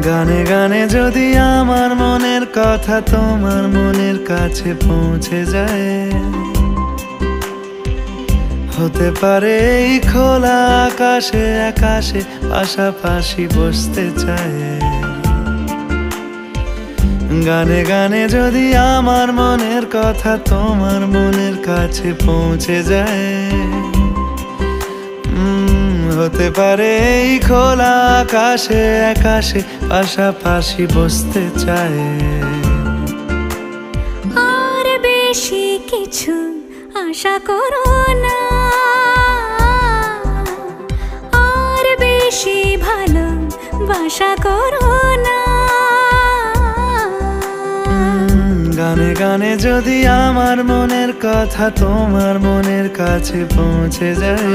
গানে গানে যদি আমার মনের কথা তোমার মনের কাছে পৌঁছে যায়, হতে পারে এই খোলা আকাশে আকাশে পাশাপাশি বসতে চায়। গানে গানে যদি আমার মনের কথা তোমার মনের কাছে পৌঁছে যায়, হতে পারে এই খোলা আকাশে আকাশে পাশাপাশি বসতে চায়। আর বেশি কিছু আশা করো না, আর বেশি ভালোবাসা করো না। গানে গানে যদি আমার মনের কথা তোমার মনের কাছে পৌঁছে যায়,